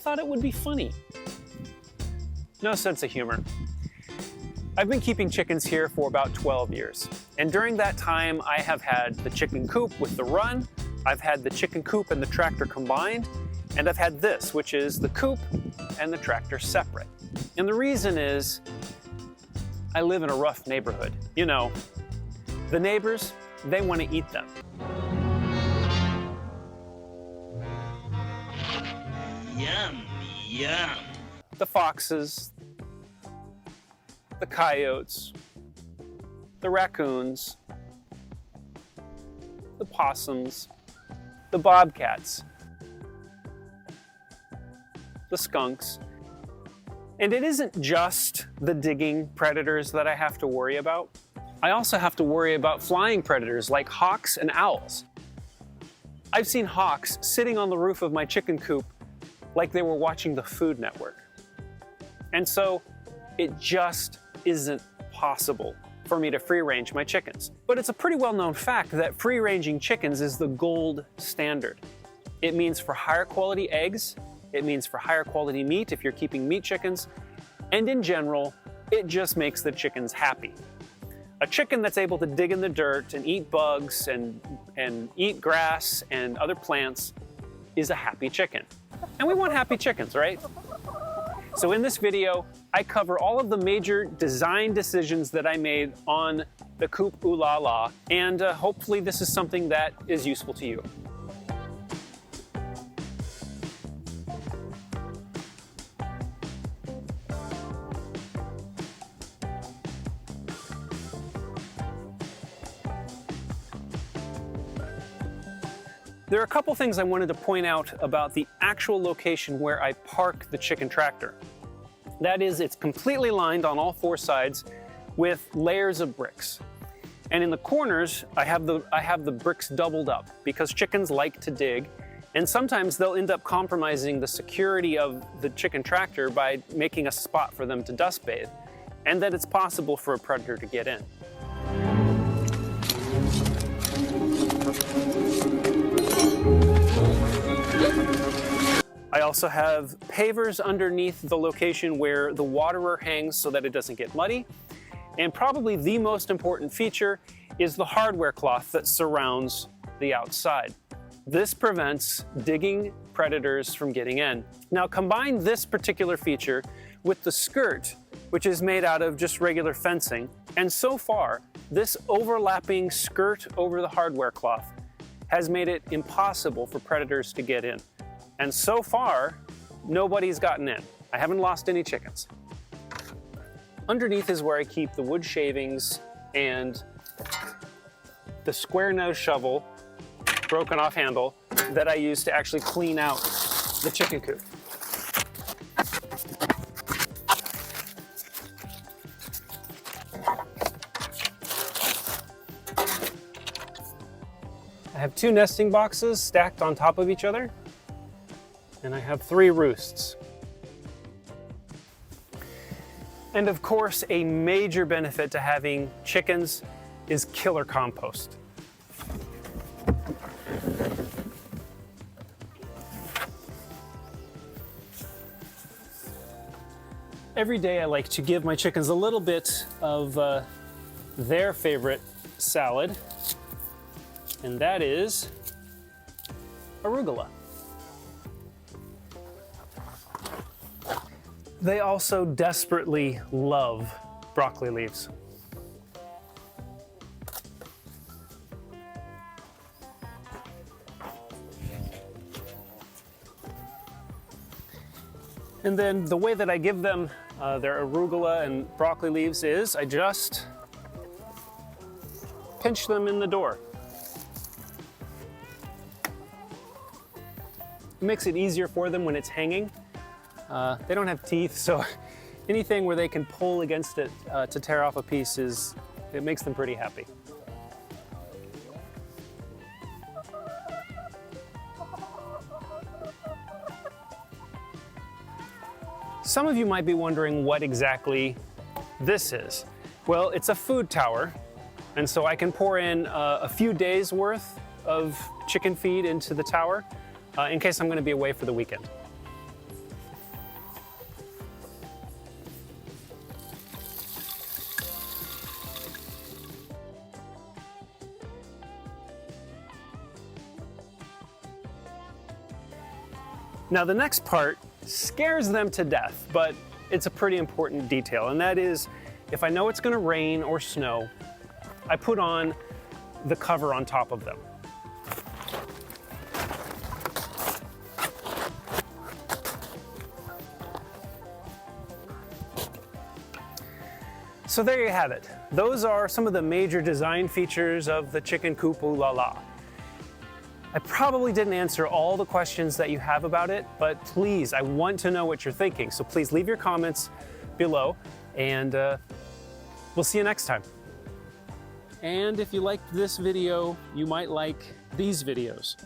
thought it would be funny. No sense of humor. I've been keeping chickens here for about 12 years. And during that time, I have had the chicken coop with the run, I've had the chicken coop and the tractor combined, and I've had this, which is the coop and the tractor separate. And the reason is, I live in a rough neighborhood. You know, the neighbors, they want to eat them. Yum, yum. The foxes, the coyotes, the raccoons, the possums, the bobcats, the skunks. And it isn't just the digging predators that I have to worry about. I also have to worry about flying predators like hawks and owls. I've seen hawks sitting on the roof of my chicken coop like they were watching the Food Network. And so it just isn't possible for me to free-range my chickens. But it's a pretty well-known fact that free-ranging chickens is the gold standard. It means for higher quality eggs, it means for higher quality meat if you're keeping meat chickens, and in general, it just makes the chickens happy. A chicken that's able to dig in the dirt and eat bugs and eat grass and other plants is a happy chicken. And we want happy chickens, right? So in this video, I cover all of the major design decisions that I made on the Coop Ooh La La, and hopefully this is something that is useful to you. There are a couple things I wanted to point out about the actual location where I park the chicken tractor. That is, it's completely lined on all four sides with layers of bricks. And in the corners, I have the bricks doubled up because chickens like to dig, and sometimes they'll end up compromising the security of the chicken tractor by making a spot for them to dust bathe, and that it's possible for a predator to get in. I also have pavers underneath the location where the waterer hangs so that it doesn't get muddy. And probably the most important feature is the hardware cloth that surrounds the outside. This prevents digging predators from getting in. Now combine this particular feature with the skirt, which is made out of just regular fencing. And so far, this overlapping skirt over the hardware cloth has made it impossible for predators to get in. And so far, nobody's gotten in. I haven't lost any chickens. Underneath is where I keep the wood shavings and the square nose shovel, broken off handle, that I use to actually clean out the chicken coop. I have 2 nesting boxes stacked on top of each other, and I have 3 roosts. And of course, a major benefit to having chickens is killer compost. Every day I like to give my chickens a little bit of their favorite salad, and that is arugula. They also desperately love broccoli leaves. And then the way that I give them their arugula and broccoli leaves is I just pinch them in the door. It makes it easier for them when it's hanging. They don't have teeth, so anything where they can pull against it to tear off a piece it makes them pretty happy. Some of you might be wondering what exactly this is. Well, it's a food tower, and so I can pour in a few days worth of chicken feed into the tower in case I'm going to be away for the weekend. Now the next part scares them to death, but it's a pretty important detail, and that is if I know it's going to rain or snow, I put on the cover on top of them. So there you have it. Those are some of the major design features of the chicken coop Ooh La La. I probably didn't answer all the questions that you have about it, but please, I want to know what you're thinking. So please leave your comments below, and we'll see you next time. And if you liked this video, you might like these videos.